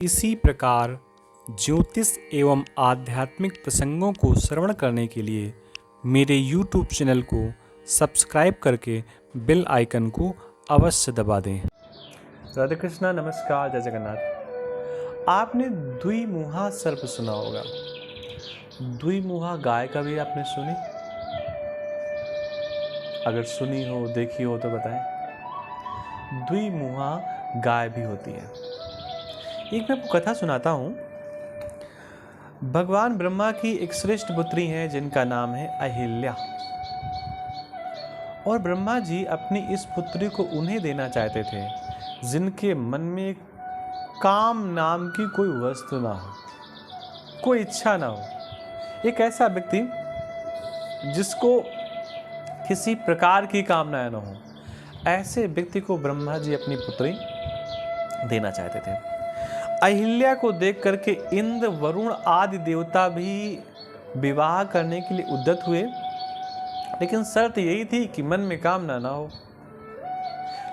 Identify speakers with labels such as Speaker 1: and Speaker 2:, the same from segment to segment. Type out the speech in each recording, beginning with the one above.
Speaker 1: इसी प्रकार ज्योतिष एवं आध्यात्मिक प्रसंगों को श्रवण करने के लिए मेरे YouTube चैनल को सब्सक्राइब करके बेल आइकन को अवश्य दबा दें।
Speaker 2: राधे कृष्णा, नमस्कार, जय जगन्नाथ। आपने द्विमुहा सर्प सुना होगा। द्विमुहा गाय कभी आपने सुनी? अगर सुनी हो, देखी हो तो बताएं। द्विमुहा गाय भी होती है। एक मैं आपको कथा सुनाता हूँ। भगवान ब्रह्मा की एक श्रेष्ठ पुत्री है जिनका नाम है अहिल्या। और ब्रह्मा जी अपनी इस पुत्री को उन्हें देना चाहते थे जिनके मन में काम नाम की कोई वस्तु ना हो, कोई इच्छा ना हो। एक ऐसा व्यक्ति जिसको किसी प्रकार की कामनाएं ना हो, ऐसे व्यक्ति को ब्रह्मा जी अपनी पुत्री देना चाहते थे। अहिल्या को देख करके इंद्र, वरुण आदि देवता भी विवाह करने के लिए उद्यत हुए, लेकिन शर्त यही थी कि मन में कामना ना हो।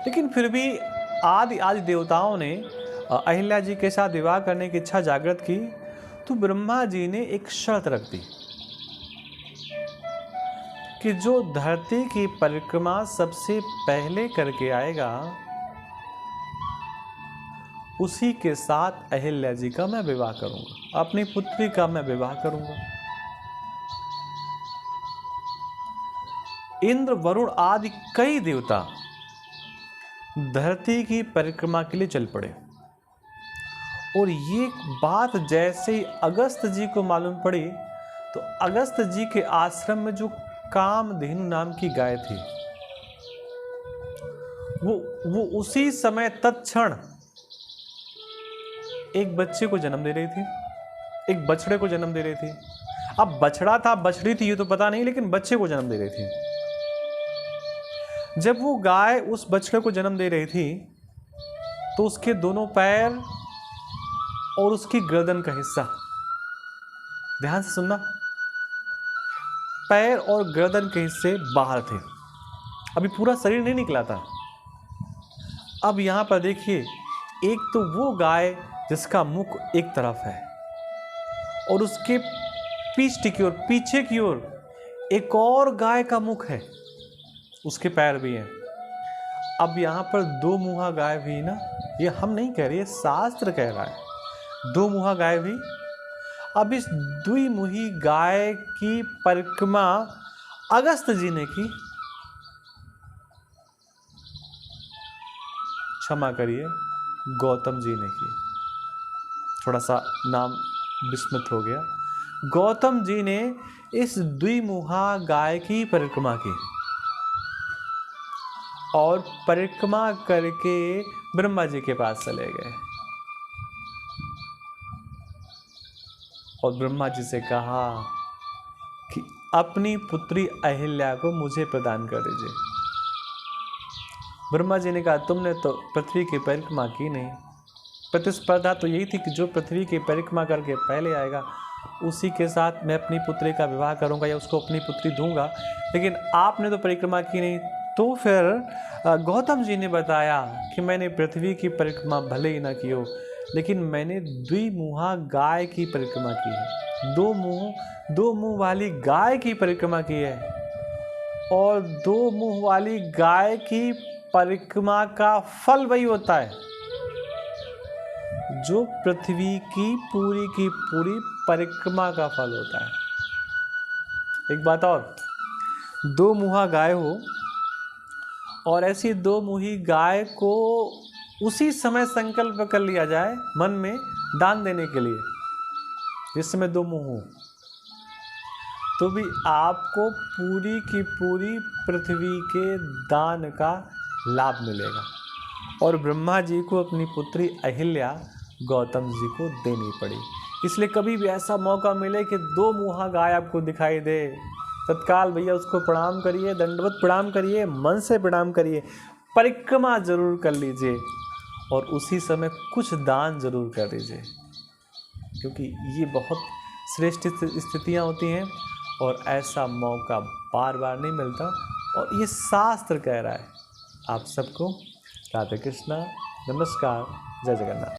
Speaker 2: लेकिन फिर भी आदि देवताओं ने अहिल्या जी के साथ विवाह करने की इच्छा जागृत की, तो ब्रह्मा जी ने एक शर्त रख दी कि जो धरती की परिक्रमा सबसे पहले करके आएगा उसी के साथ अहिल्या जी का मैं विवाह करूंगा, अपनी पुत्री का मैं विवाह करूंगा। इंद्र, वरुण आदि कई देवता धरती की परिक्रमा के लिए चल पड़े। और ये बात जैसे ही अगस्त जी को मालूम पड़ी, तो अगस्त जी के आश्रम में जो कामधेनु नाम की गाय थी, वो उसी समय तत्क्षण एक बच्चे को जन्म दे रही थी, एक बछड़े को जन्म दे रही थी। अब बछड़ा था बछड़ी थी ये तो पता नहीं, लेकिन बच्चे को जन्म दे रही थी। जब वो गाय उस बछड़े को जन्म दे रही थी तो उसके दोनों पैर और उसकी गर्दन का हिस्सा, ध्यान से सुनना, पैर और गर्दन के हिस्से बाहर थे, अभी पूरा शरीर नहीं निकला था। अब यहां पर देखिए, एक तो वो गाय जिसका मुख एक तरफ है और उसके पीठ की ओर, पीछे की ओर एक और गाय का मुख है, उसके पैर भी हैं। अब यहां पर दो मुहा गाय भी ना, ये हम नहीं कह रहे, शास्त्र कह रहा है, दो मुहा गाय भी। अब इस द्विमुही गाय की परिक्रमा अगस्त जी ने की, क्षमा करिए, गौतम जी ने की। थोड़ा सा नाम विस्मृत हो गया। गौतम जी ने इस द्विमुहा गाय की परिक्रमा की और परिक्रमा करके ब्रह्मा जी के पास चले गए और ब्रह्मा जी से कहा कि अपनी पुत्री अहिल्या को मुझे प्रदान कर दीजिए। ब्रह्मा जी ने कहा, तुमने तो पृथ्वी की परिक्रमा की नहीं। प्रतिस्पर्धा तो यही थी कि जो पृथ्वी की परिक्रमा करके पहले आएगा उसी के साथ मैं अपनी पुत्री का विवाह करूंगा या उसको अपनी पुत्री दूंगा, लेकिन आपने तो परिक्रमा की नहीं। तो फिर गौतम जी ने बताया कि मैंने पृथ्वी की परिक्रमा भले ही ना की हो, लेकिन मैंने द्विमुहा गाय की परिक्रमा की है। दो मुंह वाली गाय की परिक्रमा की है, और दो मुंह वाली गाय की परिक्रमा का फल वही होता है जो पृथ्वी की पूरी परिक्रमा का फल होता है। एक बात और, दो मुहा गाय हो और ऐसी दो मुही गाय को उसी समय संकल्प कर लिया जाए मन में दान देने के लिए, जिस समय दो मुंह हो, तो भी आपको पूरी की पूरी पृथ्वी के दान का लाभ मिलेगा। और ब्रह्मा जी को अपनी पुत्री अहिल्या गौतम जी को देनी पड़ी। इसलिए कभी भी ऐसा मौका मिले कि दो मुहा गाय आपको दिखाई दे, तत्काल भैया उसको प्रणाम करिए, दंडवत प्रणाम करिए, मन से प्रणाम करिए, परिक्रमा जरूर कर लीजिए और उसी समय कुछ दान जरूर कर दीजिए, क्योंकि ये बहुत श्रेष्ठ स्थितियाँ होती हैं और ऐसा मौका बार बार नहीं मिलता। और ये शास्त्र कह रहा है। आप सबको राधे कृष्णा, नमस्कार, जय जगन्नाथ।